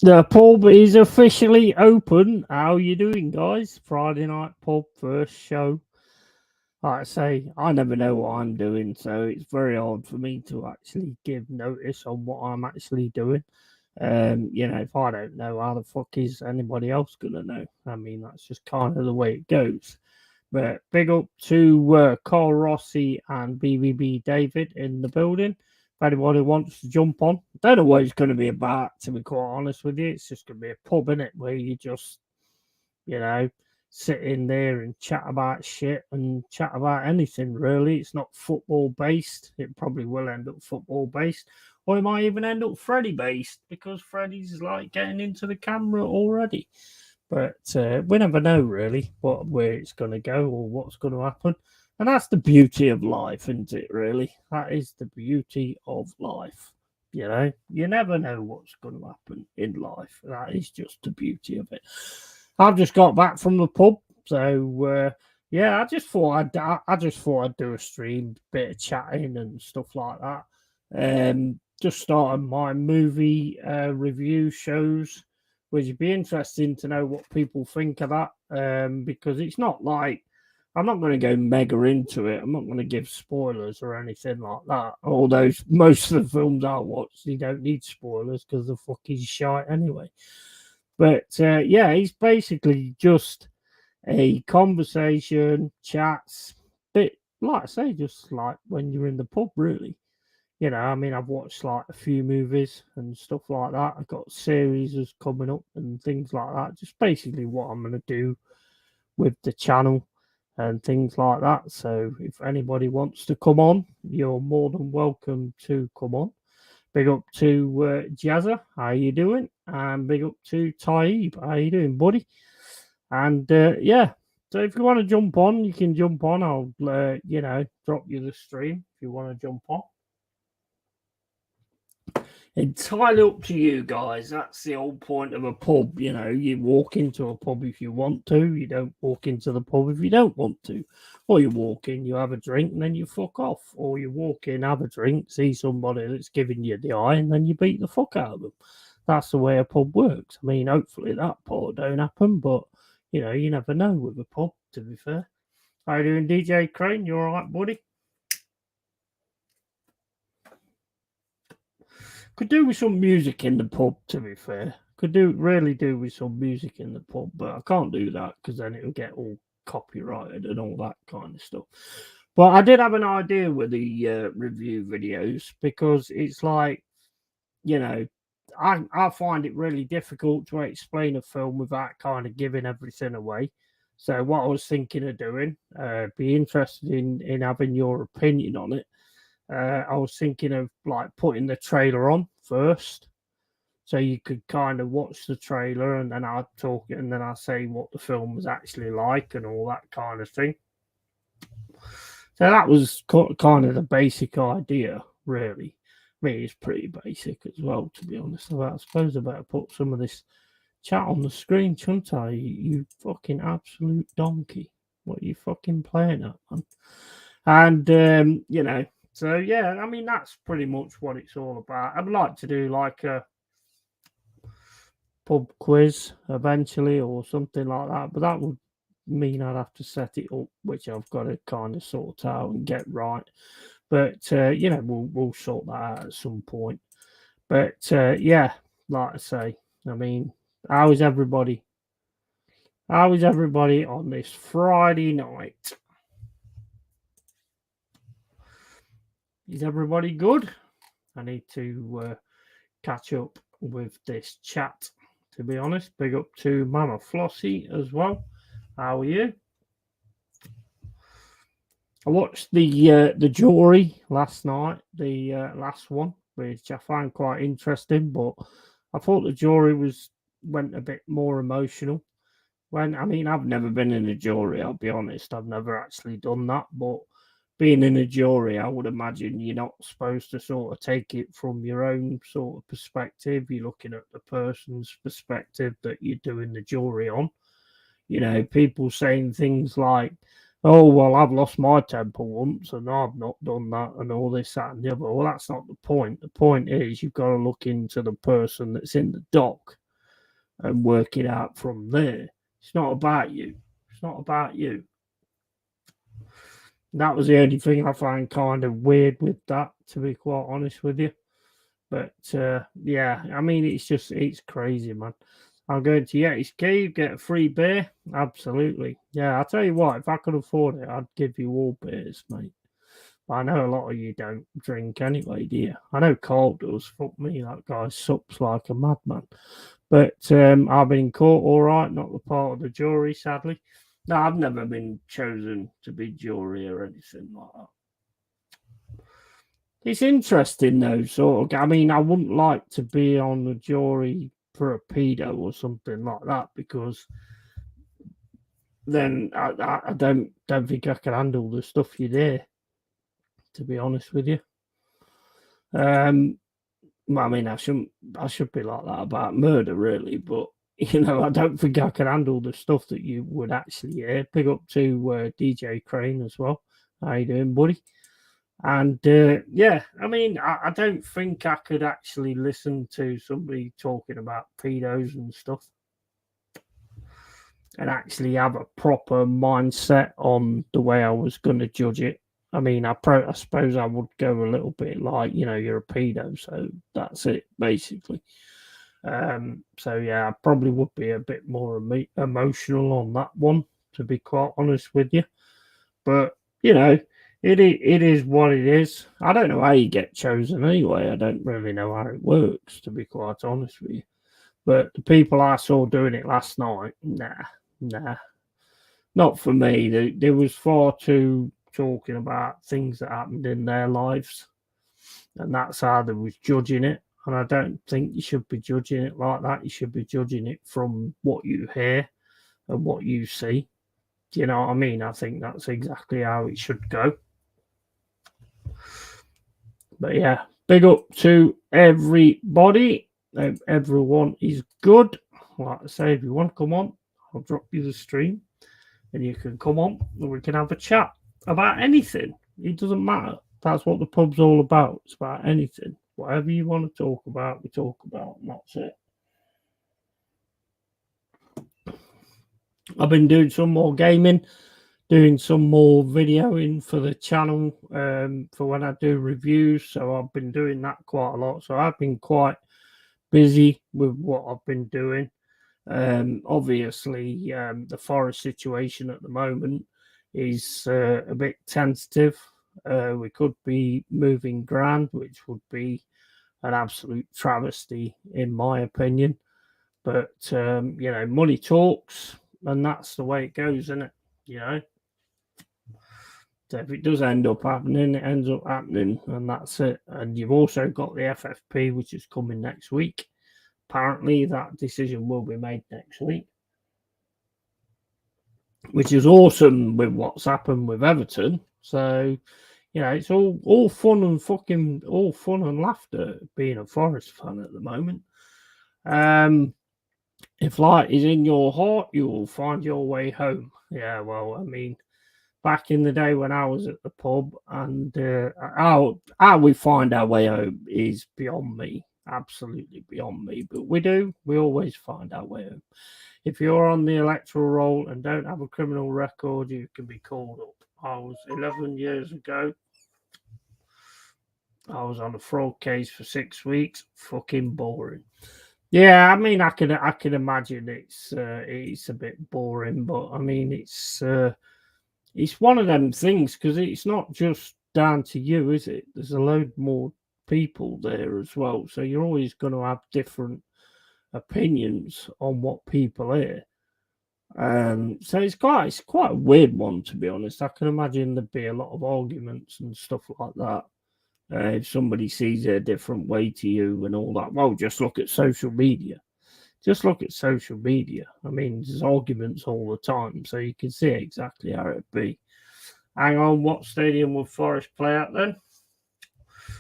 The pub is officially open. How you doing, guys? Friday night pub first show. Like I say, I never know what I'm doing, so it's very hard for me to actually give notice on what I'm actually doing. If I don't know, how the fuck is anybody else gonna know? I mean, that's just kind of the way it goes. But big up to Carl Rossi and BBB David in the building. If anybody wants to jump on, don't know what it's going to be about, to be quite honest with you. It's just going to be a pub, in it, where you just, you know, sit in there and chat about shit and chat about anything, really. It's not football based. It probably will end up football based. Or it might even end up Freddy based because Freddy's like getting into the camera already. But we never know really where it's going to go or what's going to happen. And that's the beauty of life, isn't it, really? That is the beauty of life. You never know what's going to happen in life. That is just the beauty of it. I've just got back from the pub, so yeah, I just thought I'd do a stream, bit of chatting and stuff like that. Just started my movie review shows, which would be interesting to know what people think of that. Because it's not like I'm not going to go mega into it. I'm not going to give spoilers or anything like that. Although most of the films I watch, you don't need spoilers because the fuck is shite anyway. But yeah, it's basically just a conversation, chats, bit like I say, just like when you're in the pub, really. I mean, I've watched like a few movies and stuff like that. I've got series coming up and things like that. Just basically what I'm going to do with the channel and things like that. So if anybody wants to come on, you're more than welcome to come on. Big up to Jazza, how you doing? And big up to Taib, how you doing, buddy? And yeah, so if you want to jump on, you can jump on. I'll drop you the stream if you want to jump on. Entirely up to you guys. That's the whole point of a pub. You walk into a pub if you want to. You don't walk into the pub if you don't want to. Or you walk in, you have a drink, and then you fuck off. Or you walk in, have a drink, see somebody that's giving you the eye, and then you beat the fuck out of them. That's the way a pub works. I mean, hopefully that part don't happen, but you never know with a pub. To be fair, how you doing, DJ Crane? You all right, buddy? Could do with some music in the pub, to be fair. Could really do with some music in the pub, but I can't do that because then it'll get all copyrighted and all that kind of stuff. But I did have an idea with the review videos because it's like, I find it really difficult to explain a film without kind of giving everything away. So what I was thinking of doing, be interested in having your opinion on it. I was thinking of like putting the trailer on first, so you could kind of watch the trailer, and then I'd talk, and then I say what the film was actually like, and all that kind of thing. So that was kind of the basic idea, really. I mean, it's pretty basic as well, to be honest. I suppose I better put some of this chat on the screen, shouldn't I? You fucking absolute donkey. What are you fucking playing at, man? And so yeah, I mean that's pretty much what it's all about. I'd like to do like a pub quiz eventually or something like that, but that would mean I'd have to set it up, which I've got to kind of sort out and get right. But we'll sort that out at some point. But yeah, like I say, I mean, how is everybody? How is everybody on this Friday night? Is everybody good? I need to catch up with this chat, to be honest. Big up to Mama Flossie as well. How are you? I watched the jury last night, the last one, which I found quite interesting, but I thought the jury went a bit more emotional. I mean, I've never been in a jury, I'll be honest. I've never actually done that, but being in a jury, I would imagine you're not supposed to sort of take it from your own sort of perspective. You're looking at the person's perspective that you're doing the jury on. People saying things like, oh, well, I've lost my temper once and I've not done that and all this, that, and the other. Well, that's not the point. The point is you've got to look into the person that's in the dock. and work it out from there. It's not about you. It's not about you. That was the only thing I find kind of weird with that, to be quite honest with you. But yeah, I mean, it's crazy, man. I'm going to Yeti's Cave, get a free beer. Absolutely. Yeah, I'll tell you what, if I could afford it, I'd give you all beers, mate. But I know a lot of you don't drink anyway, do you? I know Carl does. Fuck me, that guy sups like a madman. But I've been caught all right, not the part of the jury, sadly. No, I've never been chosen to be jury or anything like that. It's interesting though, sort of. I mean, I wouldn't like to be on the jury for a pedo or something like that because then I don't think I can handle the stuff you did. To be honest with you, I mean, I should be like that about murder, really, but I don't think I can handle the stuff that you would actually hear. Pick up to DJ Crane as well. How you doing, buddy? And yeah, I mean, I don't think I could actually listen to somebody talking about pedos and stuff and actually have a proper mindset on the way I was going to judge it. I mean, I suppose I would go a little bit like, you're a pedo, so that's it, basically. So yeah, I probably would be a bit more emotional on that one, to be quite honest with you. But it is what it is. I don't know how you get chosen anyway. I don't really know how it works, to be quite honest with you. But the people I saw doing it last night, nah, not for me. There was far too talking about things that happened in their lives, and that's how they was judging it. And I don't think you should be judging it like that. You should be judging it from what you hear and what you see. Do you know what I mean? I think that's exactly how it should go. But yeah, big up to everybody. Everyone is good. Like I say, if you want to come on, I'll drop you the stream and you can come on and we can have a chat about anything. It doesn't matter. That's what the pub's all about. It's about anything. Whatever you want to talk about, we talk about, and that's it. I've been doing some more gaming, doing some more videoing for the channel for when I do reviews. So I've been doing that quite a lot. So I've been quite busy with what I've been doing. Obviously, the forest situation at the moment is a bit tentative. We could be moving ground, which would be an absolute travesty, in my opinion. But money talks, and that's the way it goes, isn't it? So if it does end up happening, it ends up happening, and that's it. And you've also got the FFP, which is coming next week. Apparently, that decision will be made next week, which is awesome with what's happened with Everton. So, it's all fun and all fun and laughter being a Forest fan at the moment. If light is in your heart, you will find your way home. Yeah, well, I mean, back in the day when I was at the pub, and how we find our way home is beyond me, absolutely beyond me. But we always find our way home. If you're on the electoral roll and don't have a criminal record, you can be called up. I was 11 years ago. I was on a fraud case for 6 weeks. Fucking boring. Yeah, I mean, I can imagine it's a bit boring, but I mean, it's one of them things because it's not just down to you, is it? There's a load more people there as well, so you're always going to have different opinions on what people hear. So it's quite a weird one, to be honest. I can imagine there'd be a lot of arguments and stuff like that. If somebody sees it a different way to you and all that, well, just look at social media. Just look at social media. I mean, there's arguments all the time, so you can see exactly how it'd be. Hang on, what stadium would Forest play at then?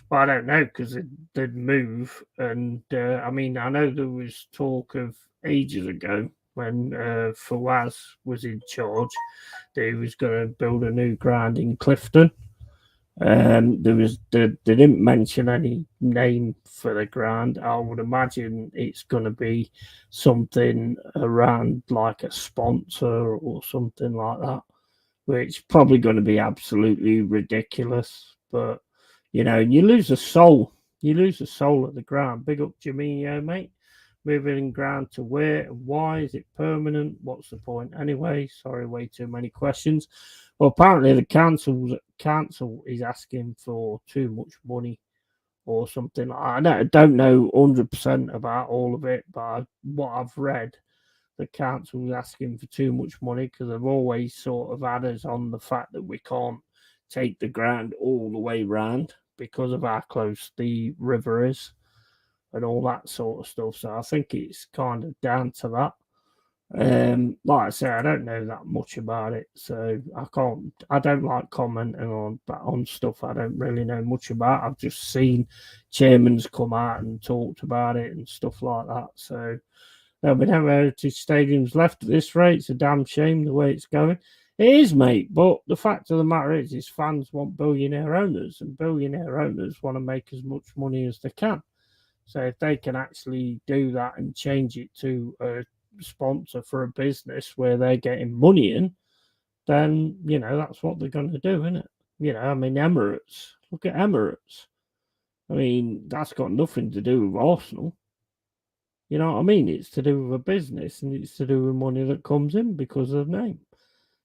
Well, I don't know because they'd move. And I mean, I know there was talk of ages ago when Fawaz was in charge that he was going to build a new ground in Clifton. They didn't mention any name for the ground. I would imagine it's going to be something around like a sponsor or something like that, which probably going to be absolutely ridiculous. But you lose the soul. You lose the soul of the ground. Big up Jaminho, mate. Moving ground to where and why? Is it permanent? What's the point anyway? Sorry, way too many questions. Well, apparently the council is asking for too much money or something. I don't know 100% about all of it, but what I've read, the council's asking for too much money because they've always sort of had us on the fact that we can't take the ground all the way round because of how close the river is and all that sort of stuff. So I think it's kind of down to that. Like I say, I don't know that much about it, so I can't. I don't like commenting on stuff I don't really know much about. I've just seen chairmans come out and talked about it and stuff like that. So there'll be no heritage stadiums left at this rate. It's a damn shame the way it's going. It is, mate. But the fact of the matter is fans want billionaire owners, and billionaire owners want to make as much money as they can. So if they can actually do that and change it to a sponsor for a business where they're getting money in, then that's what they're going to do, isn't it? I mean, Emirates. Look at Emirates. I mean, that's got nothing to do with Arsenal. You know what I mean? It's to do with a business and it's to do with money that comes in because of the name.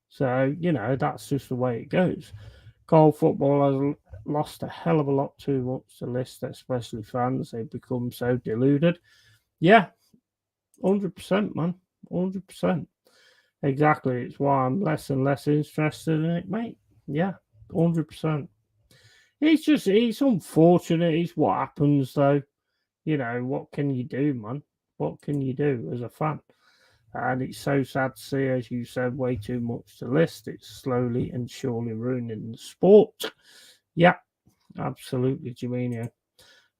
So that's just the way it goes. Cole football has lost a hell of a lot too much to list, especially fans. They've become so deluded. Yeah, 100%, man. 100%. Exactly. It's why I'm less and less interested in it, mate. Yeah, 100%. It's unfortunate. It's what happens, though. What can you do, man? What can you do as a fan? And it's so sad to see, as you said, way too much to list. It's slowly and surely ruining the sport. Yeah, absolutely, Jaminho.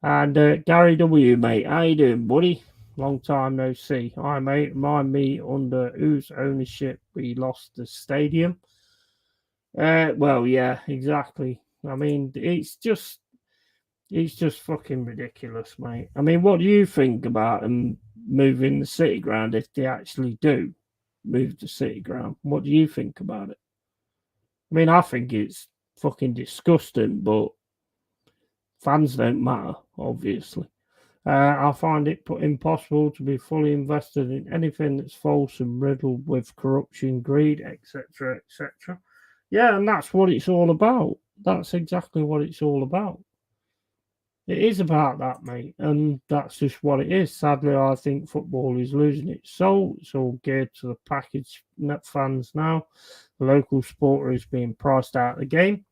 And Gary W, mate, how you doing, buddy? Long time no see. Hi, mate. Remind me under whose ownership we lost the stadium. Well, yeah, exactly. I mean, it's just fucking ridiculous, mate. I mean, what do you think about them moving the city ground if they actually do move the city ground? What do you think about it? I mean, I think it's fucking disgusting, but fans don't matter, obviously. I find it impossible to be fully invested in anything that's false and riddled with corruption, greed, etc., etc. Yeah, and that's what it's all about. That's exactly what it's all about. It is about that, mate, and that's just what it is. Sadly, I think football is losing its soul. It's all geared to the package net fans now. The local sport is being priced out of the game.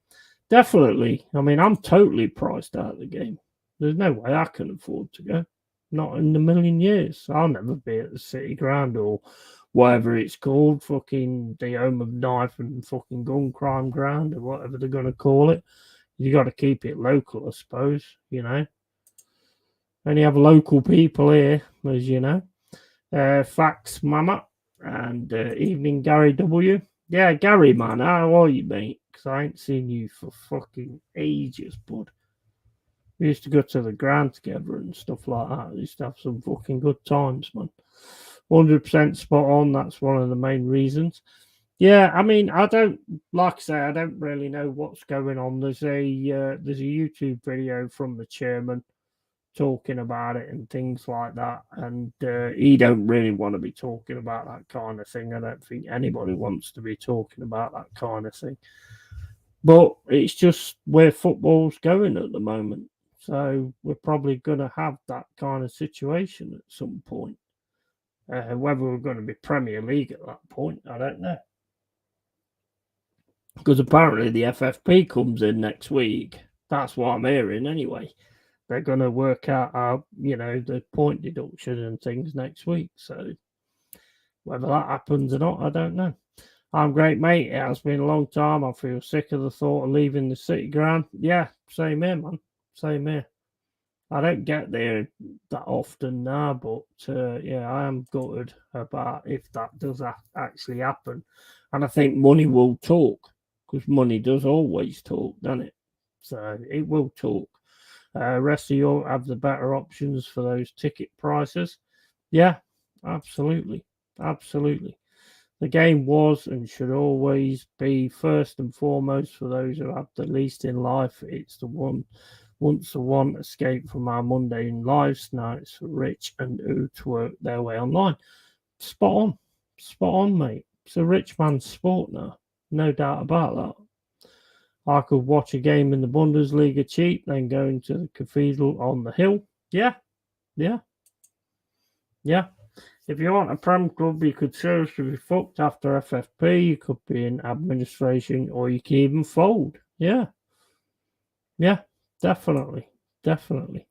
Definitely. I mean, I'm totally priced out of the game. There's no way I can afford to go. Not in a million years. I'll never be at the City Ground or whatever it's called, fucking the home of knife and fucking gun crime ground or whatever they're going to call it. You got to keep it local, I suppose, Only have local people here, as you know. Fax Mama and evening Gary W. Yeah, Gary, man, how are you, mate? Because I ain't seen you for fucking ages, bud. We used to go to the ground together and stuff like that. We used to have some fucking good times, man. 100% spot on. That's one of the main reasons. Yeah, I mean, I don't like I say, I don't really know what's going on. There's a YouTube video from the chairman talking about it and things like that, and he don't really want to be talking about that kind of thing. I don't think anybody wants to be talking about that kind of thing. But it's just where football's going at the moment. So we're probably going to have that kind of situation at some point. Whether we're going to be Premier League at that point, I don't know. Because apparently the FFP comes in next week. That's what I'm hearing anyway. They're going to work out the point deduction and things next week. So whether that happens or not, I don't know. I'm great, mate. It has been a long time. I feel sick of the thought of leaving the city ground. Yeah, same here, man. Same here. I don't get there that often now, but yeah, I am gutted about if that does actually happen. And I think money will talk because money does always talk, doesn't it? So it will talk. Rest of you have the better options for those ticket prices. Yeah, absolutely. Absolutely. The game was and should always be first and foremost for those who have the least in life. It's the one once the one escape from our mundane lives. Now it's for rich and who to work their way online. Spot on. Spot on, mate. It's a rich man's sport now. No doubt about that. I could watch a game in the Bundesliga cheap, then go into the cathedral on the hill. Yeah, yeah, yeah. If you want a Prem club, you could seriously be fucked after FFP. You could be in administration, or you can even fold. Yeah, yeah, definitely, definitely.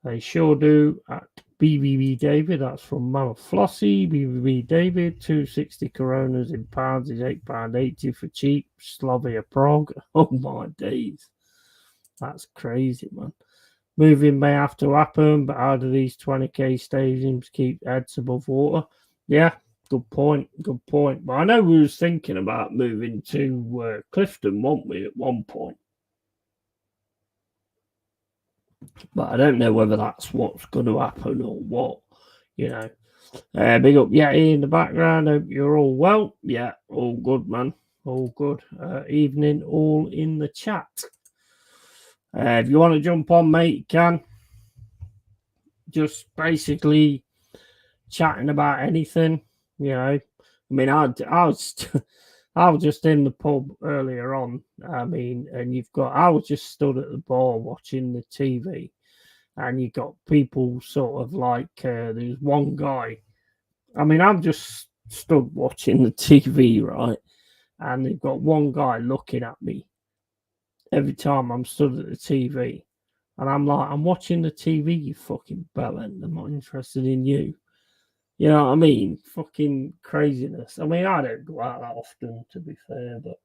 They sure do at BBB David. That's from Mama Flossie. BBB David, 260 Coronas in pounds is £8.80 for cheap. Slavia Prague. Oh my days. That's crazy, man. Moving may have to happen, but how do these 20k stadiums keep heads above water? Yeah, good point. Good point. But I know we was thinking about moving to Clifton, weren't we, at one point? But I don't know whether that's what's going to happen or what, you know. Big up Yeti in the background. Hope you're all well. Yeah, all good, man. All good. Evening, all in the chat. If you want to jump on, mate, you can. Just basically chatting about anything, you know. I mean, I was I was just in the pub earlier on. I mean, and I was just stood at the bar watching the TV, and you got people sort of like there's one guy. I mean, I'm just stood watching the TV, right? And they've got one guy looking at me every time I'm stood at the TV. And I'm like, I'm watching the TV, you fucking bellend. I'm not interested in you. You know what I mean? Fucking craziness. I mean, I don't go out that often, to be fair, but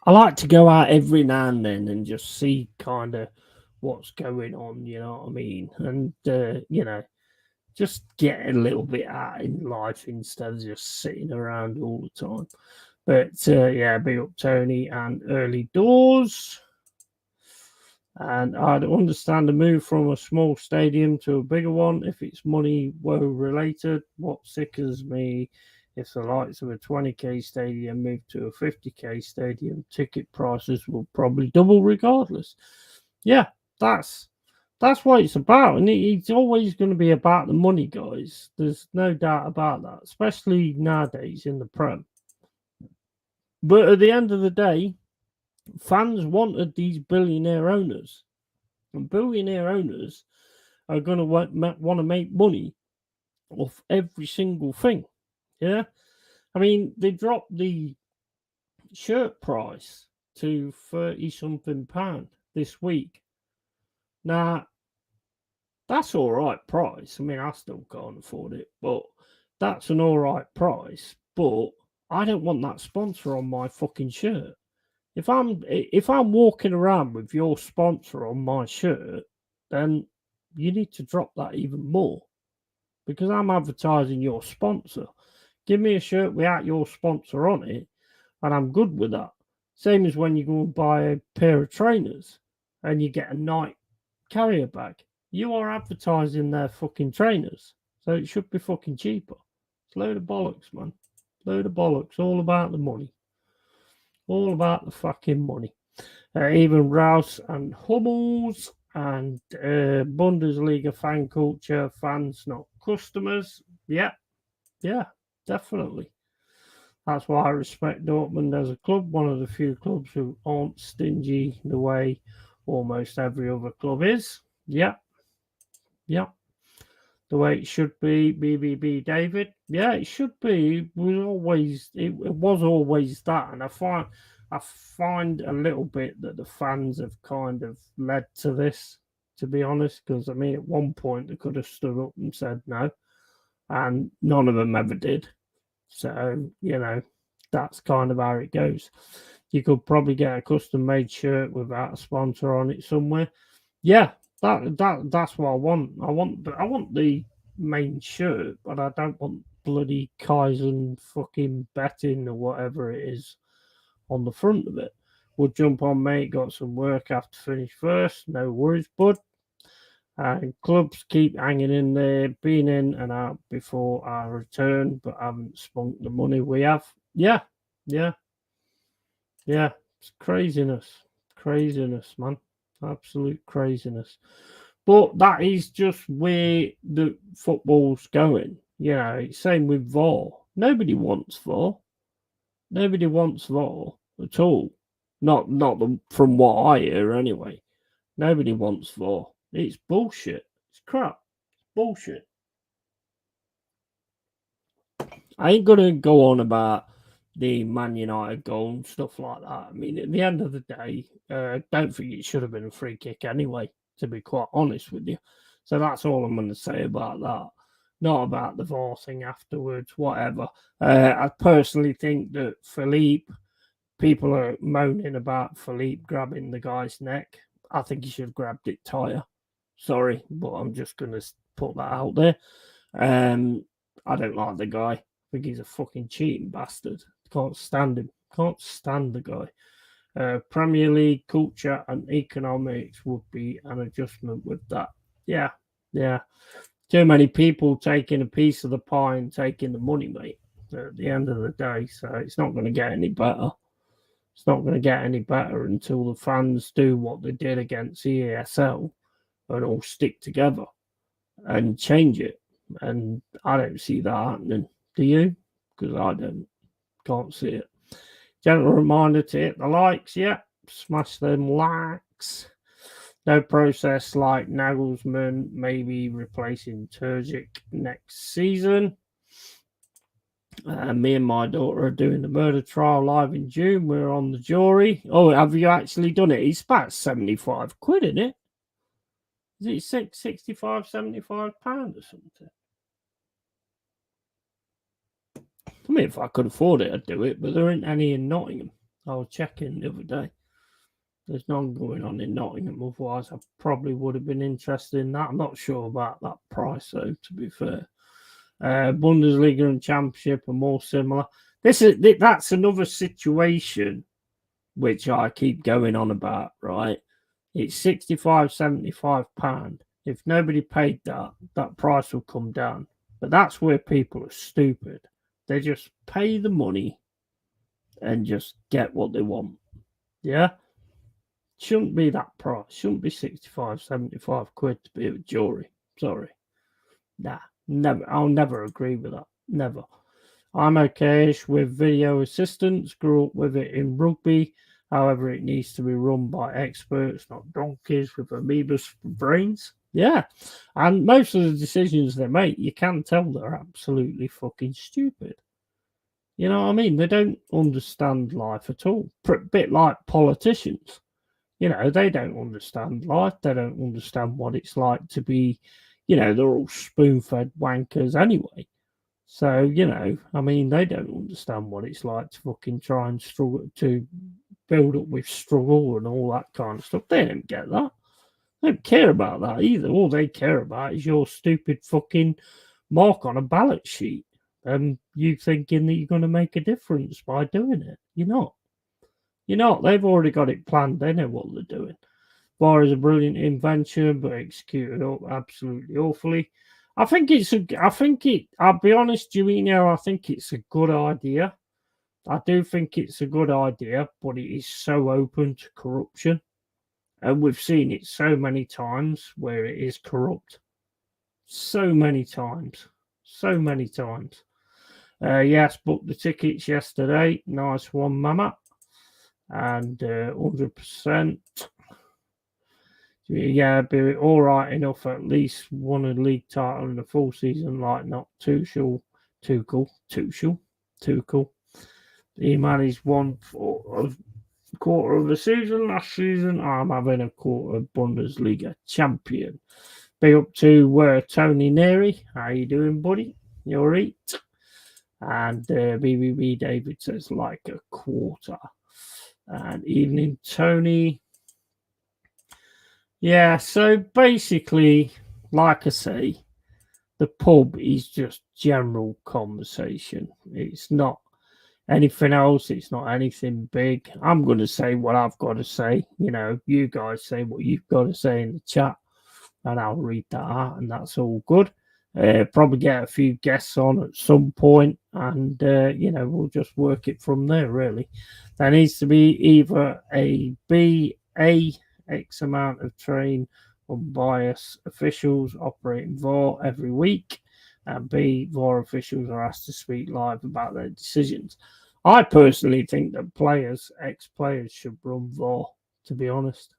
I like to go out every now and then and just see kind of what's going on, you know what I mean? And, you know, just get a little bit out in life instead of just sitting around all the time. But, yeah, big up Tony and early doors. And I'd understand the move from a small stadium to a bigger one if it's money woe related. What sickens me if the likes of a 20k stadium move to a 50k stadium, ticket prices will probably double regardless. Yeah, that's what it's about, and it's always going to be about the money, guys. There's no doubt about that, especially nowadays in the Prem. But at the end of the day, fans wanted these billionaire owners, and billionaire owners are going to want to make money off every single thing. Yeah, I mean, they dropped the shirt price to 30 something pound this week. Now, that's all right price. I mean, I still can't afford it, but that's an all right price. But I don't want that sponsor on my fucking shirt. If I'm walking around with your sponsor on my shirt, then you need to drop that even more, because I'm advertising your sponsor. Give me a shirt without your sponsor on it, and I'm good with that. Same as when you go and buy a pair of trainers and you get a Nike carrier bag. You are advertising their fucking trainers, so it should be fucking cheaper. It's a load of bollocks, man. Load of bollocks. All about the money. All about the fucking money. Even Rouse and Hummels and Bundesliga fan culture, fans, not customers. Yeah, definitely. That's why I respect Dortmund as a club, one of the few clubs who aren't stingy the way almost every other club is. Yeah. The way it should be, BBB David. Yeah, it should be. It was always that, and I find a little bit that the fans have kind of led to this, to be honest. Because I mean, at one point they could have stood up and said no, and none of them ever did. So you know, that's kind of how it goes. You could probably get a custom made shirt without a sponsor on it somewhere. Yeah, that's what I want. I want the main shirt, but I don't want bloody Kaizen fucking betting or whatever it is on the front of it. We'll jump on, mate. Got some work. Have to finish first. No worries, bud. And clubs keep hanging in there, being in and out before our return, but haven't spunked the money we have. Yeah. It's craziness, man. Absolute craziness. But that is just where the football's going. Same with VAR. Nobody wants VAR. Nobody wants VAR at all. Not from what I hear anyway. Nobody wants VAR. It's bullshit. It's crap. It's bullshit. I ain't gonna go on about the Man United goal and stuff like that. I mean, at the end of the day, I don't think it should have been a free kick anyway, to be quite honest with you. So that's all I'm going to say about that. Not about the VAR thing afterwards, whatever. I personally think that people are moaning about Philippe grabbing the guy's neck. I think he should have grabbed it tighter. Sorry, but I'm just going to put that out there. I don't like the guy. I think he's a fucking cheating bastard. Can't stand him. Can't stand the guy. Premier League culture and economics would be an adjustment with that. Yeah. Too many people taking a piece of the pie and taking the money, mate, at the end of the day. So it's not going to get any better. It's not going to get any better until the fans do what they did against ESL and all stick together and change it. And I don't see that happening. Do you? Because I don't. Can't see it. Gentle reminder to hit the likes. Yeah. Smash them likes. No process like Nagelsmann maybe replacing Terzic next season. Me and my daughter are doing the murder trial live in June. We're on the jury. Oh, have you actually done it? It's about £75, isn't it? Is it £65, £75 or something? I mean, if I could afford it, I'd do it, but there ain't any in Nottingham. I was checking the other day. There's none going on in Nottingham. Otherwise, I probably would have been interested in that. I'm not sure about that price, though, to be fair. Bundesliga and Championship are more similar. That's another situation which I keep going on about, right? It's £65, £75. If nobody paid that price will come down. But that's where people are stupid. They just pay the money and just get what they want. Yeah? Shouldn't be that price. Shouldn't be £65, £75 to be a jury. Sorry. Nah, never. I'll never agree with that. Never. I'm okay-ish with video assistance. Grew up with it in rugby. However, it needs to be run by experts, not donkeys with amoebas brains. Yeah. And most of the decisions they make, you can tell they're absolutely fucking stupid. You know what I mean? They don't understand life at all. A bit like politicians. They don't understand life. They don't understand what it's like to be, they're all spoon-fed wankers anyway. So, I mean, they don't understand what it's like to fucking try and struggle, to build up with struggle and all that kind of stuff. They don't get that. They don't care about that either. All they care about is your stupid fucking mark on a ballot sheet and you thinking that you're going to make a difference by doing it. You're not. They've already got it planned. They know what they're doing. VAR is a brilliant invention, but executed absolutely awfully. I'll be honest, Jimino, I think it's a good idea. I do think it's a good idea, but it is so open to corruption. And we've seen it so many times where it is corrupt. So many times. Yes, booked the tickets yesterday. Nice one, mama. And 100%. Yeah, be all right enough. At least won a league title in the full season, like not Tuchel. He managed one quarter of the season last season. I'm having a quarter of Bundesliga champion. Be up to Tony Neri. How you doing, buddy? You all right? And BBB David says like a quarter. And evening, Tony. Yeah, so basically, like I say, the pub is just general conversation. It's not Anything else, it's not anything big. I'm going to say what I've got to say. You guys say what you've got to say in the chat, and I'll read that out, and that's all good. Probably get a few guests on at some point, and we'll just work it from there. Really, there needs to be either a X amount of trained unbiased officials operating VAR every week, and B, VAR officials are asked to speak live about their decisions. I personally think that ex-players, should run VAR, to be honest,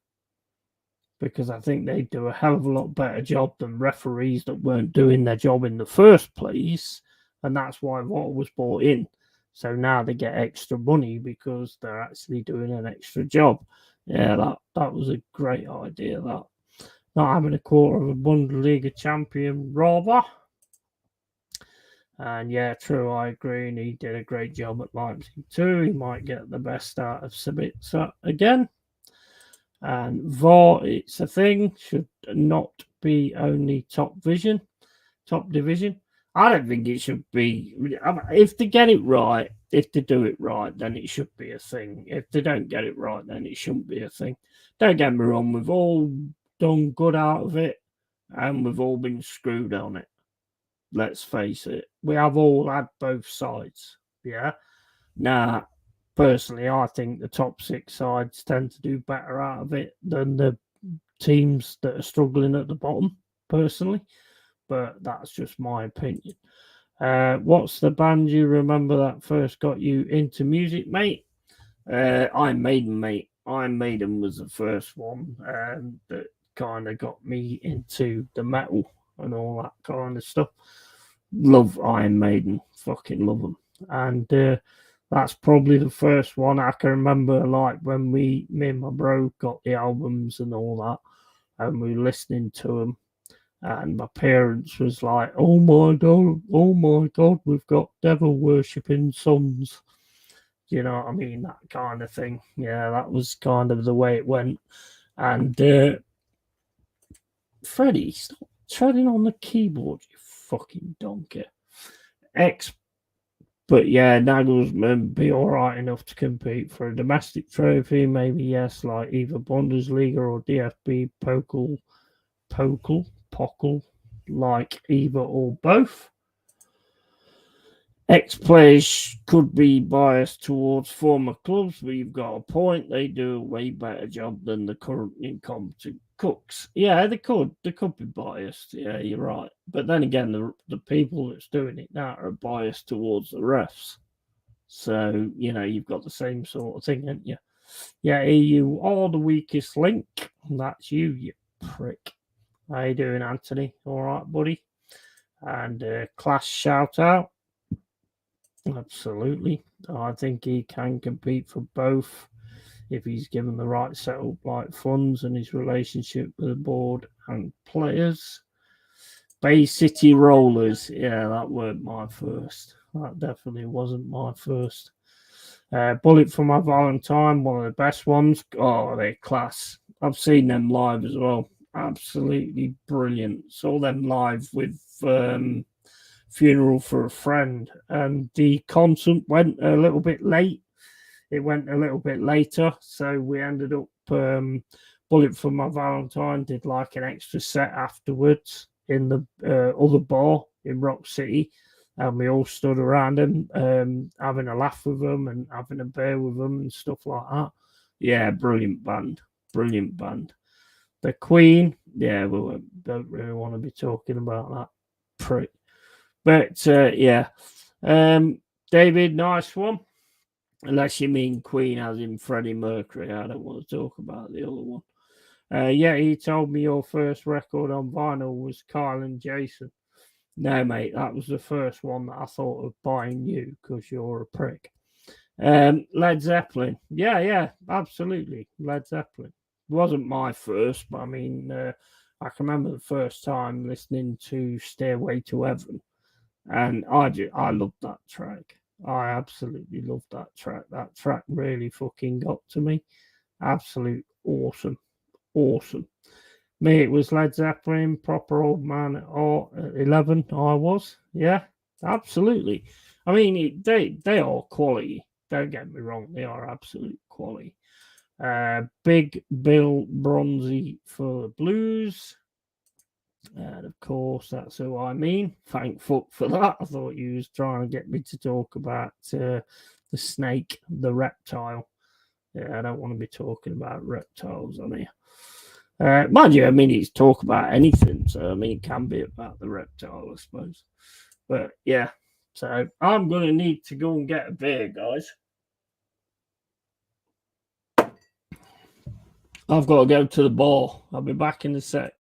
because I think they do a hell of a lot better job than referees that weren't doing their job in the first place, and that's why VAR was brought in. So now they get extra money because they're actually doing an extra job. Yeah, that was a great idea, that. Not having a quarter of a Bundesliga champion, rather. And yeah, true, I agree. And he did a great job at Leipzig too. He might get the best out of Sabitzer again. And VAR, it's a thing, should not be only top division. I don't think it should be. If they get it right, if they do it right, then it should be a thing. If they don't get it right, then it shouldn't be a thing. Don't get me wrong, we've all done good out of it, and we've all been screwed on it. Let's face it. We have all had both sides. Yeah. Now, personally, I think the top 6 sides tend to do better out of it than the teams that are struggling at the bottom, personally. But that's just my opinion. What's the band you remember that first got you into music, mate? Iron Maiden, mate. Iron Maiden was the first one that kind of got me into the metal and all that kind of stuff. Love Iron Maiden. Fucking love them. And that's probably the first one I can remember, like when me and my bro got the albums and all that, and we were listening to them. And my parents was like, oh my God, we've got devil worshipping sons. You know what I mean? That kind of thing. Yeah, that was kind of the way it went. And Freddie, stop treading on the keyboard, you fucking donkey. But yeah, Nagelsmann be all right enough to compete for a domestic trophy. Maybe yes, like either Bundesliga or DFB Pokal, like either or both. Ex-players could be biased towards former clubs, but you've got a point. They do a way better job than the current incompetent cooks. Yeah, they could be biased. Yeah, you're right. But then again, the people that's doing it now are biased towards the refs. So, you've got the same sort of thing, haven't you? Yeah, you are the weakest link. That's you prick. How you doing, Anthony? All right, buddy? And class shout out. Absolutely. I think he can compete for both if he's given the right setup, like funds and his relationship with the board and players. Bay City Rollers. Yeah, that weren't my first. That definitely wasn't my first. Bullet for My Valentine, one of the best ones. Oh, they're class. I've seen them live as well. Absolutely brilliant. Saw them live with Funeral for a Friend, and the concert went a little bit late. It went a little bit later, so we ended up Bullet for My Valentine did like an extra set afterwards in the other bar in Rock City, and we all stood around him having a laugh with them and having a beer with them and stuff like that. Yeah, brilliant band. The Queen, yeah, we don't really want to be talking about that prick. But yeah, David, nice one. Unless you mean Queen as in Freddie Mercury, I don't want to talk about the other one. Yeah, he told me your first record on vinyl was Kyle and Jason. No, mate, that was the first one that I thought of buying you because you're a prick. Led Zeppelin. Yeah, absolutely. Led Zeppelin. It wasn't my first, but I mean, I can remember the first time listening to Stairway to Heaven. And I loved that track. I absolutely loved that track. That track really fucking got to me. Absolute awesome. Me, it was Led Zeppelin, proper old man at 11. I was. Yeah, absolutely. I mean, they are quality. Don't get me wrong, they are absolute quality. Big Bill Bronzy for the Blues. And of course, that's who I mean. Thank fuck for that. I thought you was trying to get me to talk about the snake, the reptile. Yeah, I don't want to be talking about reptiles on here. Mind you, I mean, it's talk about anything. So, I mean, it can be about the reptile, I suppose. But yeah, so I'm going to need to go and get a beer, guys. I've got to go to the bar. I'll be back in a sec.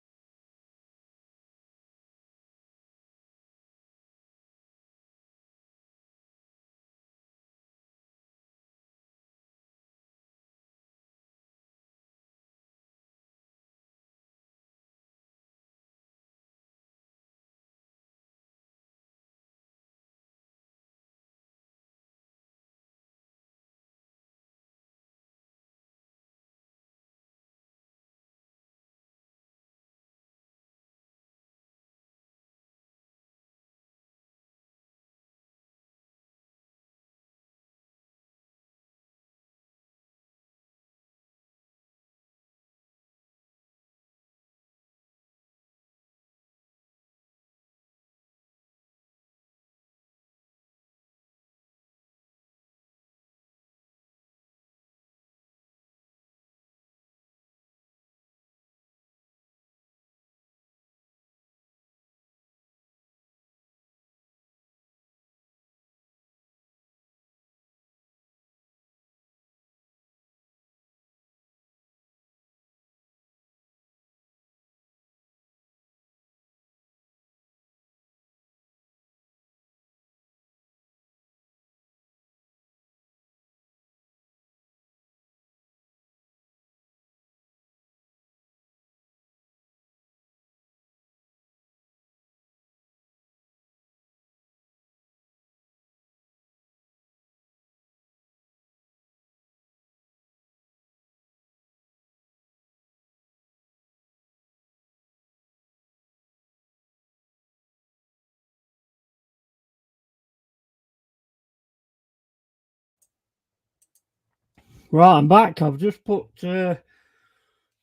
Right, I'm back. I've just put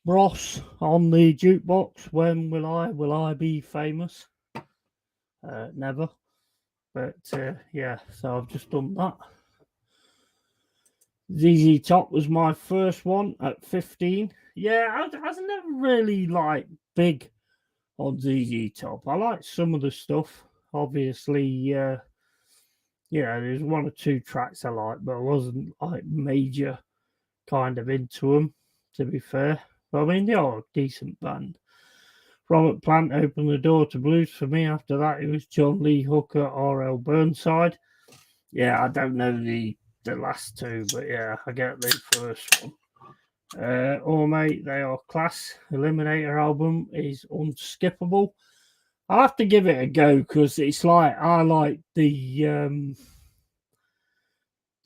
Ross on the jukebox. When will I be famous? Never. But yeah, so I've just done that. ZZ Top was my first one at 15. Yeah, I was never really like big on ZZ Top. I like some of the stuff. Obviously, there's one or two tracks I like, but I wasn't like major kind of into them, to be fair. But I mean, they are a decent band. Robert Plant opened the door to blues for me. After that, it was John Lee Hooker, R.L. Burnside. Yeah, I don't know the last two, but yeah, I get the first one. Oh mate, they are class. Eliminator album is unskippable. I'll have to give it a go because it's like I like the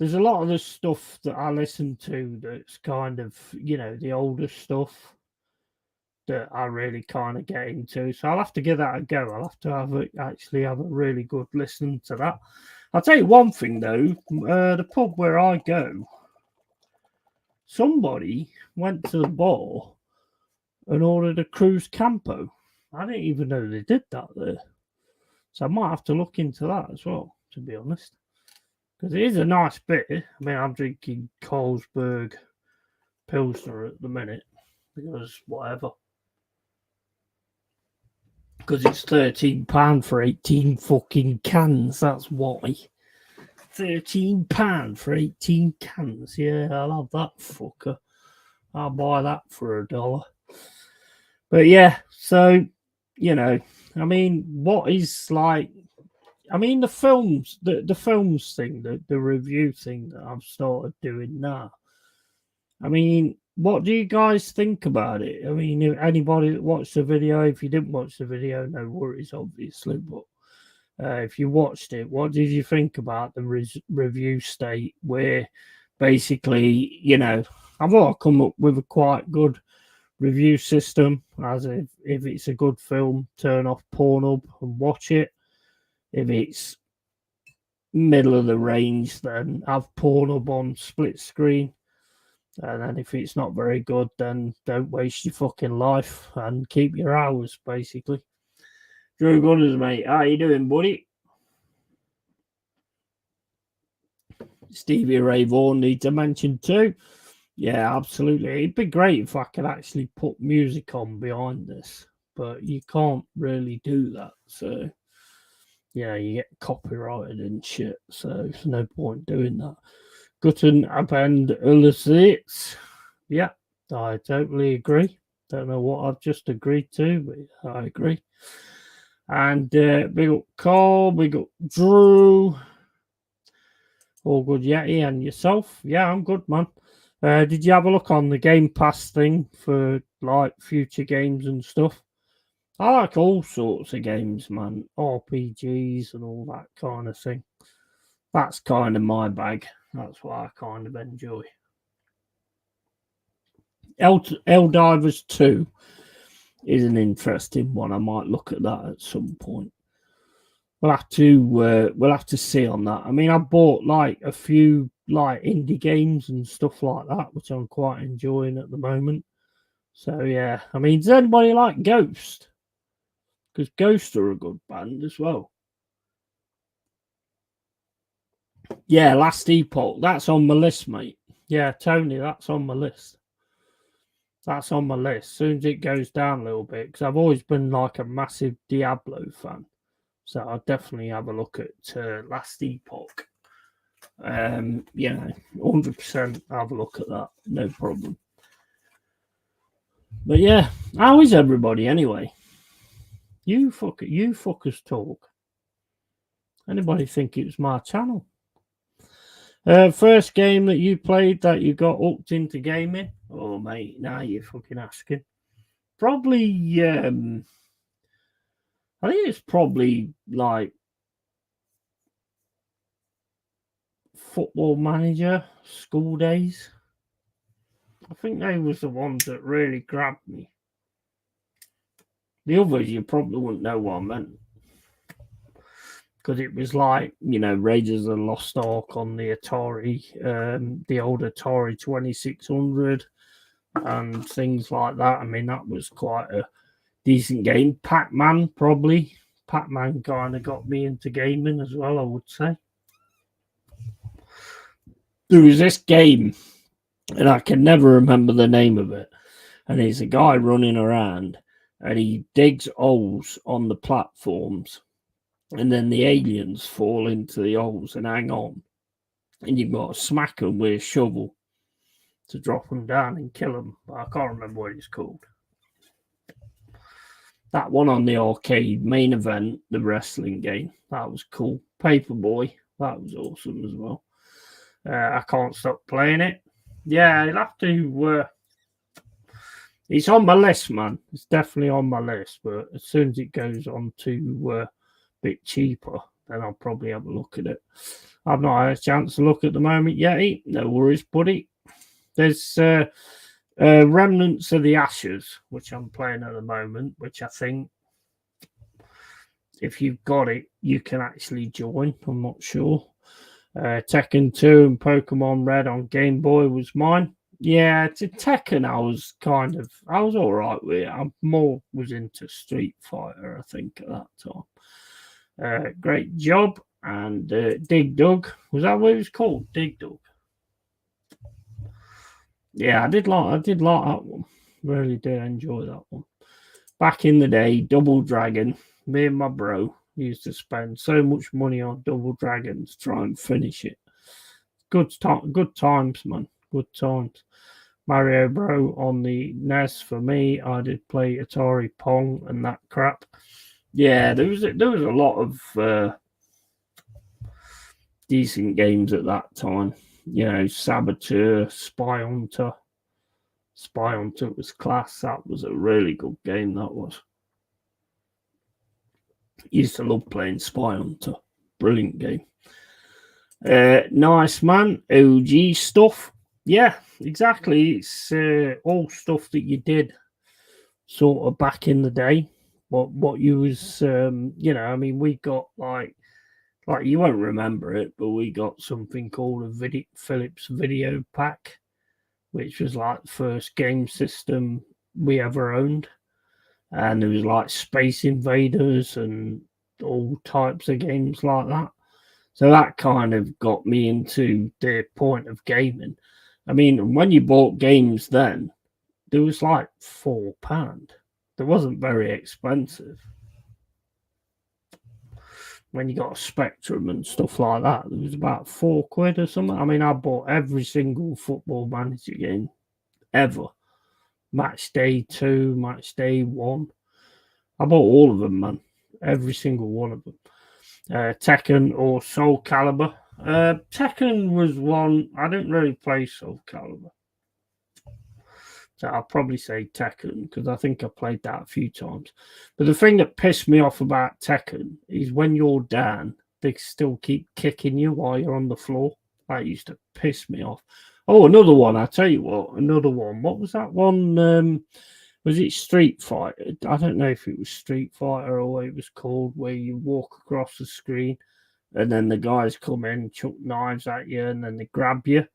there's a lot of the stuff that I listen to that's kind of the older stuff that I really kind of get into. So I'll have to give that a go. I'll have to actually have a really good listen to that. I'll tell you one thing though, the pub where I go, somebody went to the bar and ordered a Cruise Campo. I didn't even know they did that there. So I might have to look into that as well, to be honest. Because it is a nice bit. I mean, I'm drinking Carlsberg Pilsner at the minute because whatever. Because it's £13 for 18 fucking cans. That's why. £13 for 18 cans. Yeah, I'll have that fucker. I'll buy that for $1. But yeah, so I mean, what is like? I mean, the films, the films thing, the review thing that I've started doing now. I mean, what do you guys think about it? I mean, if anybody that watched the video, if you didn't watch the video, no worries, obviously. But if you watched it, what did you think about the review state where basically, I've got to come up with a quite good review system, as if it's a good film, turn off Pornhub and watch it. If it's middle of the range, then have Pornhub on split screen. And then if it's not very good, then don't waste your fucking life and keep your hours, basically. Drew Gunners, mate. How you doing, buddy? Stevie Ray Vaughan need to mention too. Yeah, absolutely. It'd be great if I could actually put music on behind this, but you can't really do that. So, yeah, you get copyrighted and shit. So, there's no point doing that. Guten Abend Ulisitz. Yeah, I totally agree. Don't know what I've just agreed to, but I agree. And we got Carl, we got Drew. All good, Yeti, and yourself? Yeah, I'm good, man. Did you have a look on the Game Pass thing for like future games and stuff? I like all sorts of games, man. RPGs and all that kind of thing. That's kind of my bag. That's what I kind of enjoy. Divers 2 is an interesting one. I might look at that at some point. We'll have to see on that. I mean, I bought like a few like indie games and stuff like that, which I'm quite enjoying at the moment. So yeah, I mean, does anybody like Ghost? Because Ghost are a good band as well. Yeah, Last Epoch. That's on my list, mate. Yeah, Tony, that's on my list. That's on my list. As soon as it goes down a little bit, because I've always been like a massive Diablo fan. So I'll definitely have a look at Last Epoch. 100% have a look at that. No problem. But yeah, how is everybody anyway? You fuckers talk. Anybody think it was my channel? First game that you played that you got hooked into gaming? Oh mate, now you're fucking asking. Probably I think it's probably like Football Manager, School Days. I think they was the ones that really grabbed me. The others you probably wouldn't know what I meant. Because it was like, Raiders of the Lost Ark on the Atari, the old Atari 2600 and things like that. I mean, that was quite a decent game. Pac-Man, probably. Pac-Man kind of got me into gaming as well, I would say. There was this game, and I can never remember the name of it. And it's a guy running around, and he digs holes on the platforms. And then the aliens fall into the holes and hang on. And you've got to smack them with a shovel to drop them down and kill them. But I can't remember what it's called. That one on the arcade main event, the wrestling game, that was cool. Paperboy, that was awesome as well. I can't stop playing it. Yeah, I'll have to. It's on my list, man. It's definitely on my list. But as soon as it goes on to bit cheaper, then I'll probably have a look at it. I've not had a chance to look at the moment yet. No worries, buddy. There's Remnants of the Ashes, which I'm playing at the moment, which I think if you've got it, you can actually join. I'm not sure. Tekken 2 and Pokemon Red on Game Boy was mine. Yeah, to Tekken, I was all right with it. I more was into Street Fighter, I think, at that time. Great job. And Dig Dug, was that what it was called? Dig Dug. Yeah, I did like that one. Really did enjoy that one. Back in the day, Double Dragon, me and my bro used to spend so much money on Double Dragon to try and finish it. Good times, man. Good times. Mario Bro on the NES for me. I did play Atari Pong and that crap. Yeah, there was a lot of decent games at that time. Saboteur, Spy Hunter. Spy Hunter was class. That was a really good game, that was. Used to love playing Spy Hunter. Brilliant game. Nice, man. OG stuff. Yeah, exactly. It's all stuff that you did sort of back in the day. What you was, I mean, we got like Like, you won't remember it, but we got something called a Philips Video Pack, which was like the first game system we ever owned. And there was like Space Invaders and all types of games like that. So that kind of got me into the point of gaming. I mean, when you bought games then, there was like £4. It wasn't very expensive. When you got a Spectrum and stuff like that, it was about £4 or something. I mean, I bought every single Football Manager game ever. Match Day 2, Match Day 1. I bought all of them, man. Every single one of them. Tekken or Soul Calibur. Tekken was one. I didn't really play Soul Calibur. So I'll probably say Tekken because I think I played that a few times. But the thing that pissed me off about Tekken is when you're down, they still keep kicking you while you're on the floor. That used to piss me off. Oh, another one. I tell you what, another one. What was that one? Was it Street Fighter? I don't know if it was Street Fighter or what it was called, where you walk across the screen and then the guys come in, chuck knives at you, and then they grab you,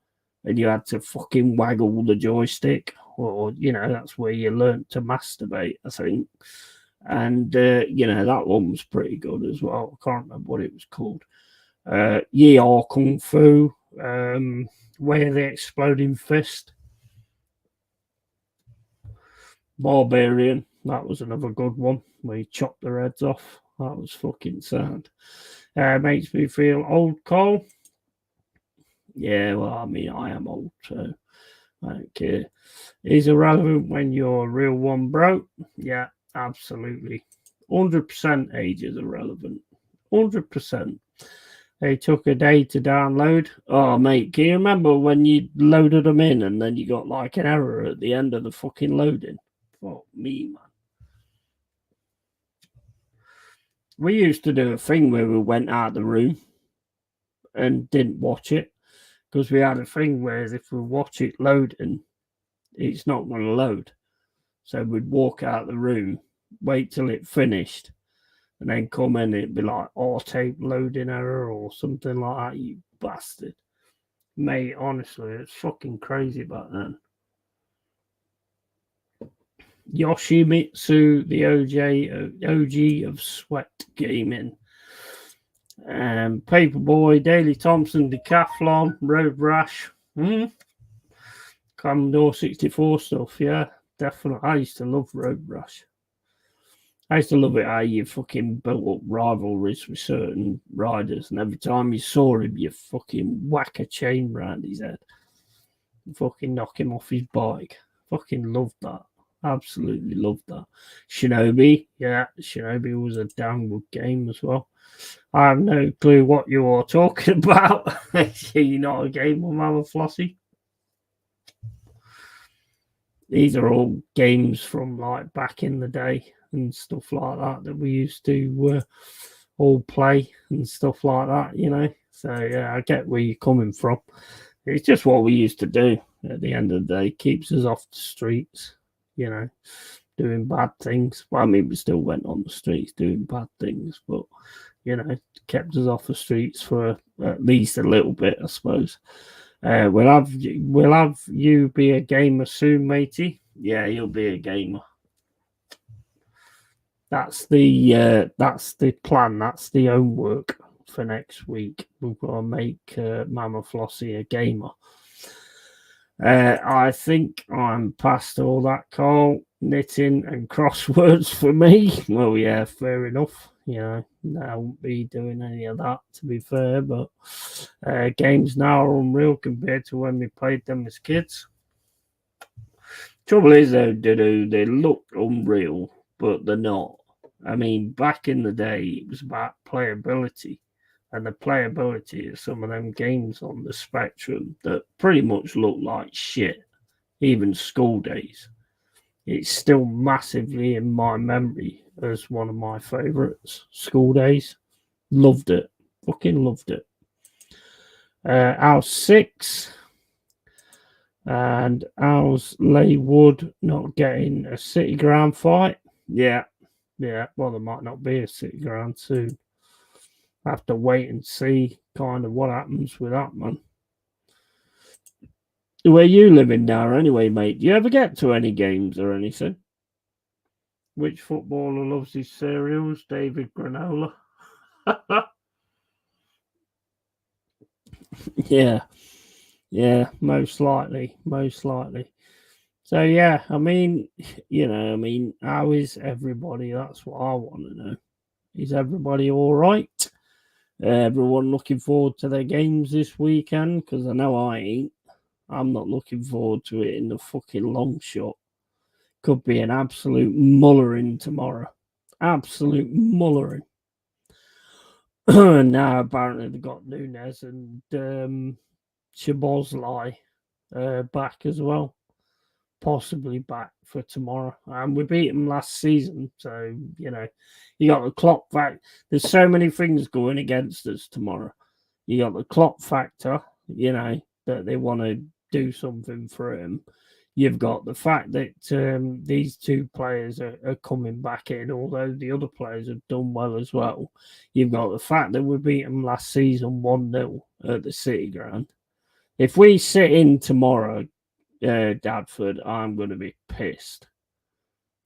and you had to fucking waggle the joystick. Or, that's where you learnt to masturbate, I think. And, that one was pretty good as well. I can't remember what it was called. Ye Are Kung Fu, Where the Exploding Fist. Barbarian, that was another good one, where you chopped their heads off. That was fucking sad. Makes me feel old, Cole. Yeah, well, I mean, I am old, so I don't care. Is irrelevant when you're a real one, bro. Yeah, absolutely. 100% age is irrelevant. 100%. They took a day to download. Oh, mate, can you remember when you loaded them in and then you got like an error at the end of the fucking loading? Fuck me, man. We used to do a thing where we went out of the room and didn't watch it because we had a thing where if we watch it loading, it's not going to load. So we'd walk out of the room, wait till it finished, and then come in. It'd be like tape loading error or something like that. You bastard, mate. Honestly, it's fucking crazy back then. Yoshimitsu, the OG of Sweat Gaming. Paperboy, Daley Thompson, Decathlon, Road Rash. Commodore 64 stuff, yeah, definitely. I used to love Road Rash. I used to love it how you fucking built up rivalries with certain riders, and every time you saw him, you fucking whack a chain round his head. Fucking knock him off his bike. Fucking loved that. Absolutely loved that. Shinobi, yeah, Shinobi was a damn good game as well. I have no clue what you are talking about. You're not a gamer, Mama Flossie. These are all games from like back in the day and stuff like that we used to all play and stuff like that, So yeah, I get where you're coming from. It's just what we used to do at the end of the day. Keeps us off the streets, doing bad things. Well, I mean, we still went on the streets doing bad things, but kept us off the streets for at least a little bit, I suppose. We'll have you be a gamer soon, matey. Yeah, you'll be a gamer. That's the plan. That's the homework for next week. We've got to make Mama Flossie a gamer. I think I'm past all that, Carl. Knitting and crosswords for me. Well, yeah, fair enough. I won't be doing any of that, to be fair. But games now are unreal compared to when we played them as kids. Trouble is, though, they look unreal, but they're not. I mean, back in the day, it was about playability. And the playability of some of them games on the Spectrum that pretty much look like shit, even school days. It's still massively in my memory as one of my favourites. School days. Loved it. Fucking loved it. Our 6. And ours Leywood not getting a City Ground fight. Yeah. Well, there might not be a City Ground soon. have to wait and see kind of what happens with that, man. Where you living now, anyway, mate? Do you ever get to any games or anything? Which footballer loves his cereals? David Granola. Yeah, yeah, most likely, most likely. So yeah, I mean, how is everybody? That's what I want to know. Is everybody all right? Everyone looking forward to their games this weekend? Because I know I ain't. I'm not looking forward to it in the fucking long shot. Could be an absolute mullering tomorrow. Absolute mullering. Now apparently they've got Nunes and Shabozlai back as well. Possibly back for tomorrow. And we beat them last season, so you got the clock back. There's so many things going against us tomorrow. You got the clock factor, that they want to do something for him. You've got the fact that these two players are coming back in, although the other players have done well as well. You've got the fact that we beat them last season 1-0 at the City Ground. If we sit in tomorrow, Dadford, I'm going to be pissed.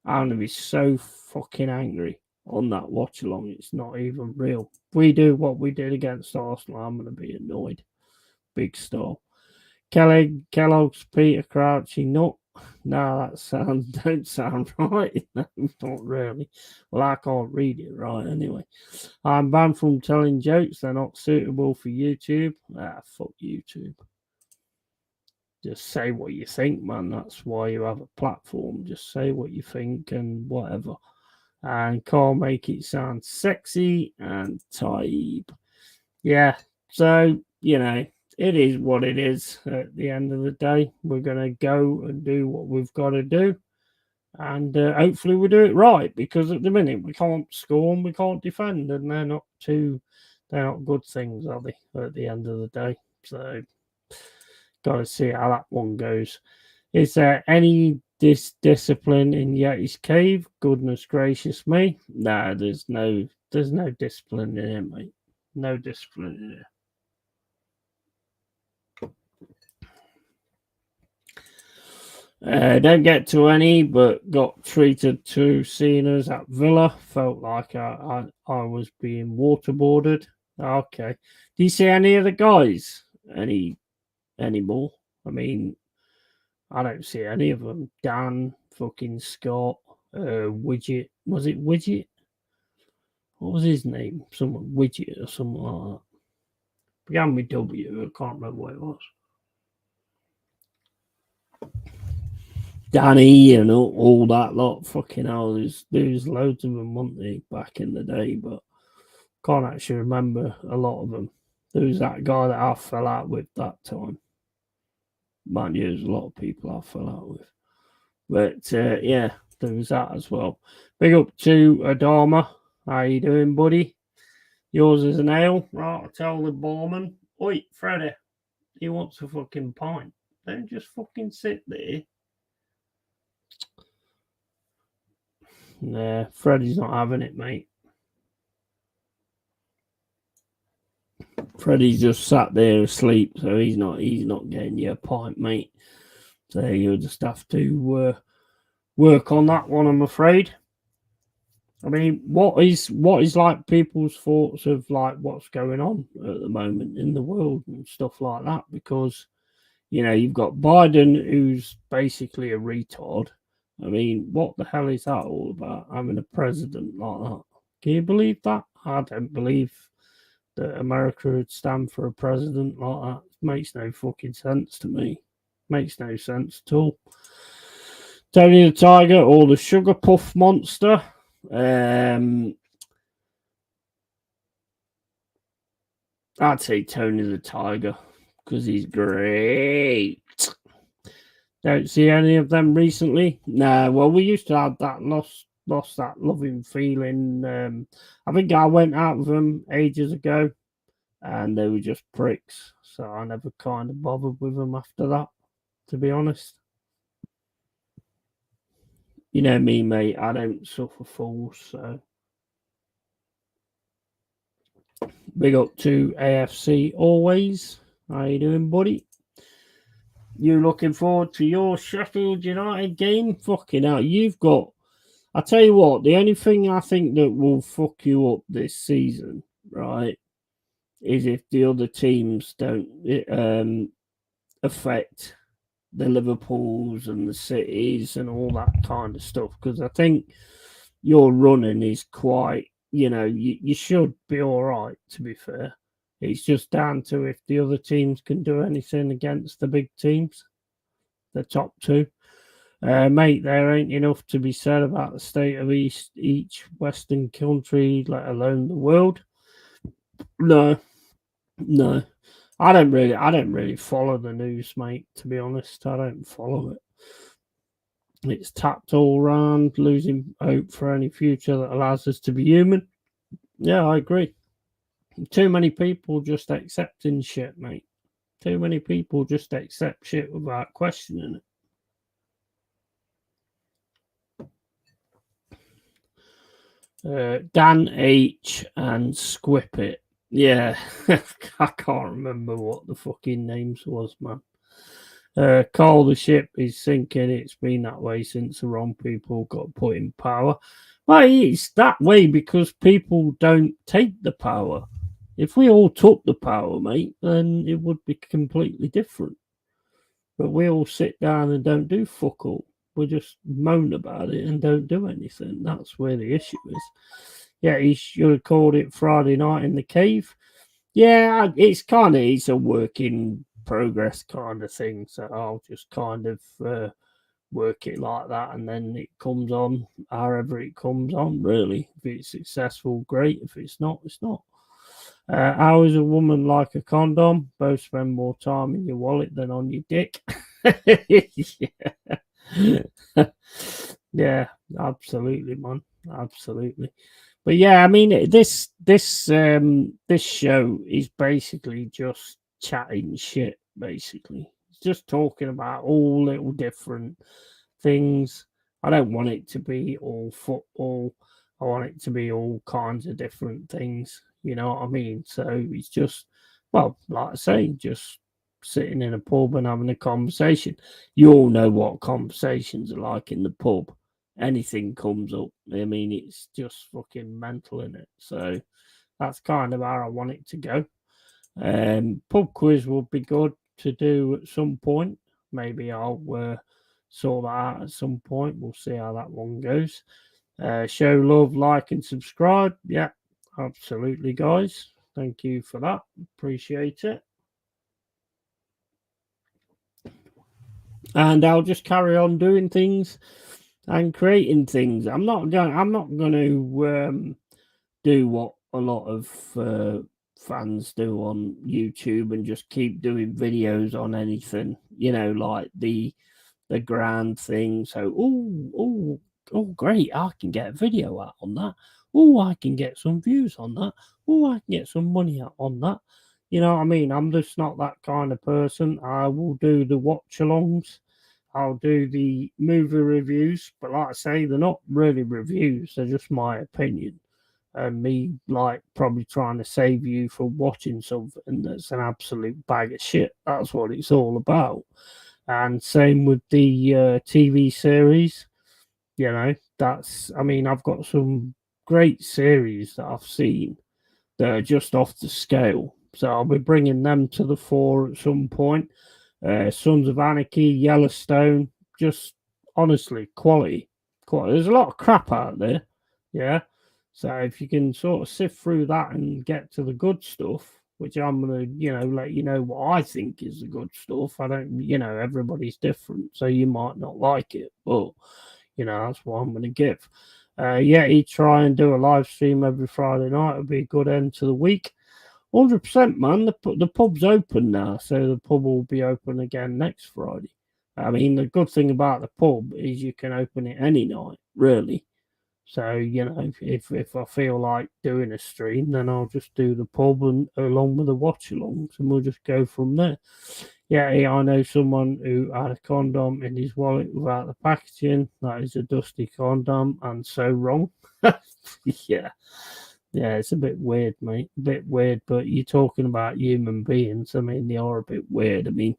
I'm going to be so fucking angry on that watch along. It's not even real. If we do what we did against Arsenal, I'm going to be annoyed. Big star. Kellogg's Peter Crouchy nut. No, that don't sound right. No, not really. Well, I can't read it right anyway. I'm banned from telling jokes. They're not suitable for YouTube. Fuck YouTube. Just say what you think, man. That's why you have a platform. Just say what you think and whatever. And can't make it sound sexy and type. Yeah. So, it is what it is at the end of the day. We're going to go and do what we've got to do. And hopefully we do it right, because at the minute we can't score and we can't defend, and they're not good things, are they, at the end of the day? So, got to see how that one goes. Is there any discipline in Yeti's cave? Goodness gracious me. No, there's no discipline in it, mate. No discipline in it. Don't get to any, but got treated to seeing us at Villa. Felt like I was being waterboarded. Okay. Do you see any of the guys anymore? I mean, I don't see any of them. Dan, fucking Scott, Widget. Was it Widget? What was his name? Someone Widget or something like that. Began with W. I can't remember what it was. Danny and all that lot. Fucking hell, there's loads of them, weren't there, back in the day, but can't actually remember a lot of them. There was that guy that I fell out with that time. Mind you, there's a lot of people I fell out with. But yeah, there was that as well. Big up to Adama. How you doing, buddy? Yours is an ale. Right, I'll tell the barman. Oi, Freddy, he wants a fucking pint. Don't just fucking sit there. Nah, Freddy's not having it, mate. Freddy's just sat there asleep, so he's not getting you a pint, mate. So you'll just have to work on that one, I'm afraid. I mean, what is like people's thoughts of like what's going on at the moment in the world and stuff like that? Because you've got Biden, who's basically a retard. I mean, what the hell is that all about? Having a president like that? Can you believe that? I don't believe that America would stand for a president like that. It makes no fucking sense to me. Makes no sense at all. Tony the Tiger or the Sugar Puff Monster. I'd say Tony the Tiger because he's great. Don't see any of them recently. No, well, we used to have that lost that loving feeling. I think I went out with them ages ago, and they were just pricks. So I never kind of bothered with them after that, to be honest. You know me, mate. I don't suffer fools, so Big up to AFC always. How you doing, buddy? You looking forward to your Sheffield United game? Fucking hell, you've got. I tell you what, the only thing I think that will fuck you up this season, right, is if the other teams don't affect the Liverpools and the Cities and all that kind of stuff. Because I think your running is quite, you should be all right, to be fair. It's just down to if the other teams can do anything against the big teams, the top two. Mate, there ain't enough to be said about the state of each Western country, let alone the world. No, no. I don't really follow the news, mate, to be honest. I don't follow it. It's tapped all round, losing hope for any future that allows us to be human. Yeah, I agree. Too many people just accepting shit, mate. Too many people just accept shit without questioning it. Dan H and Squip It. Yeah, I can't remember what the fucking names was, man. Call the ship is sinking. It's been that way since the wrong people got put in power. Well, it's that way because people don't take the power. If we all took the power, mate, then it would be completely different. But we all sit down and don't do fuck all. We just moan about it and don't do anything. That's where the issue is. Yeah, he should have called it Friday Night in the Cave. Yeah, it's a work in progress kind of thing. So I'll just kind of work it like that, and then it comes on however it comes on. Really, if it's successful, great. If it's not, it's not. How is a woman like a condom? Both spend more time in your wallet than on your dick. Yeah. Yeah, absolutely, man. Absolutely. But yeah, I mean this show is basically just chatting shit, basically. It's just talking about all little different things. I don't want it to be all football. I want it to be all kinds of different things. You know what I mean? So it's just, well, like I say, just sitting in a pub and having a conversation. You all know what conversations are like in the pub. Anything comes up. I mean, it's just fucking mental in it. So that's kind of how I want it to go. Pub quiz would be good to do at some point. Maybe I'll sort that out at some point. We'll see how that one goes. Show love, like, and subscribe. Yeah, absolutely, guys. Thank you for that. Appreciate it. And I'll just carry on doing things and creating things. I'm not going to do what a lot of fans do on YouTube and just keep doing videos on anything. You know, like the grand thing. So, oh, great! I can get a video out on that. Oh, I can get some views on that. Oh, I can get some money out on that. You know what I mean? I'm just not that kind of person. I will do the watch alongs. I'll do the movie reviews, but like I say, they're not really reviews, they're just my opinion. And me, like, probably trying to save you from watching something that's an absolute bag of shit. That's what it's all about. And same with the TV series. You know, I mean, I've got some great series that I've seen that are just off the scale. So I'll be bringing them to the fore at some point. Sons of Anarchy, Yellowstone, just honestly quality. Quality. There's a lot of crap out there, yeah. So if you can sort of sift through that and get to the good stuff, which I'm gonna, let you know what I think is the good stuff. I don't, everybody's different, so you might not like it, but that's what I'm gonna give. Yeah, he try and do a live stream every Friday night. It'll be a good end to the week. 100%, man. The pub's open now, so the pub will be open again next Friday. I mean, the good thing about the pub is you can open it any night, really. So, if I feel like doing a stream, then I'll just do the pub and along with the watch alongs, and we'll just go from there. Yeah, I know someone who had a condom in his wallet without the packaging. That is a dusty condom and so wrong. Yeah. Yeah, it's a bit weird, mate. A bit weird, but you're talking about human beings. I mean, they are a bit weird. I mean,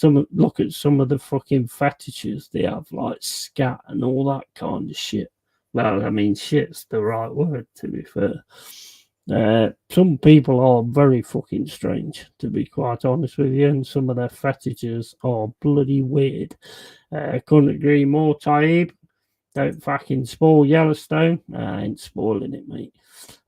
look at some of the fucking fetishes they have, like scat and all that kind of shit. Well, I mean, shit's the right word, to be fair. Some people are very fucking strange, to be quite honest with you, and some of their fetishes are bloody weird. Couldn't agree more, Taib. Don't fucking spoil Yellowstone. I ain't spoiling it, mate.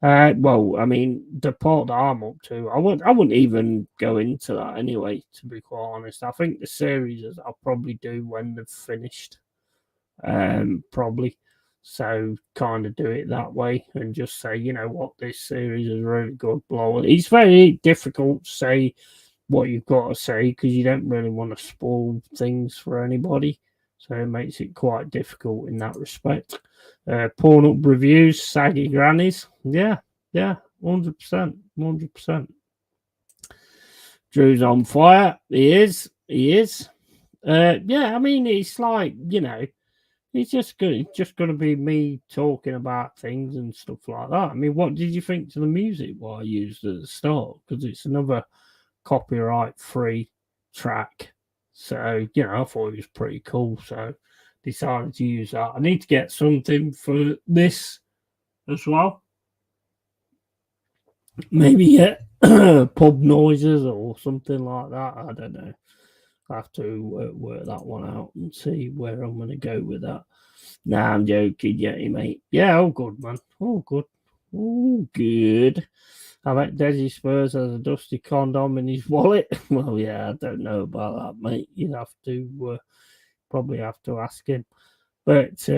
Well, I mean, the part that I'm up to, I wouldn't even go into that anyway. To be quite honest, I think the series I'll probably do when they've finished. Probably. So kind of do it that way and just say, you know what, this series is really good. Blow it. It's very difficult to say what you've got to say because you don't really want to spoil things for anybody. So it makes it quite difficult in that respect. Porn up reviews, saggy grannies. Yeah, 100%. 100%. Drew's on fire. He is. Yeah, I mean, it's like, you know, it's just gonna be me talking about things and stuff like that. I mean, what did you think to the music what I used at the start? Because it's another copyright-free track. So, you know, I thought it was pretty cool. So decided to use that. I need to get something for this as well. Maybe get pub noises or something like that. I don't know. I have to work that one out and see where I'm going to go with that. Nah, I'm joking, mate. Yeah, all good, man. All good. All good. I bet Desi Spurs has a dusty condom in his wallet. Well, yeah, I don't know about that, mate. You'd have to probably have to ask him. But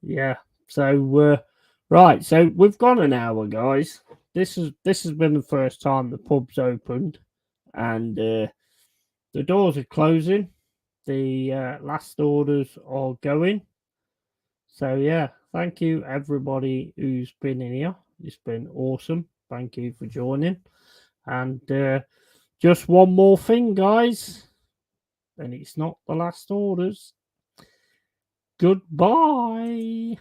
yeah, so right, so we've got an hour, guys. This has been the first time the pub's opened, and the doors are closing. The last orders are going. So yeah, thank you everybody who's been in here. It's been awesome. Thank you for joining. And just one more thing, guys. And it's not the last orders. Goodbye.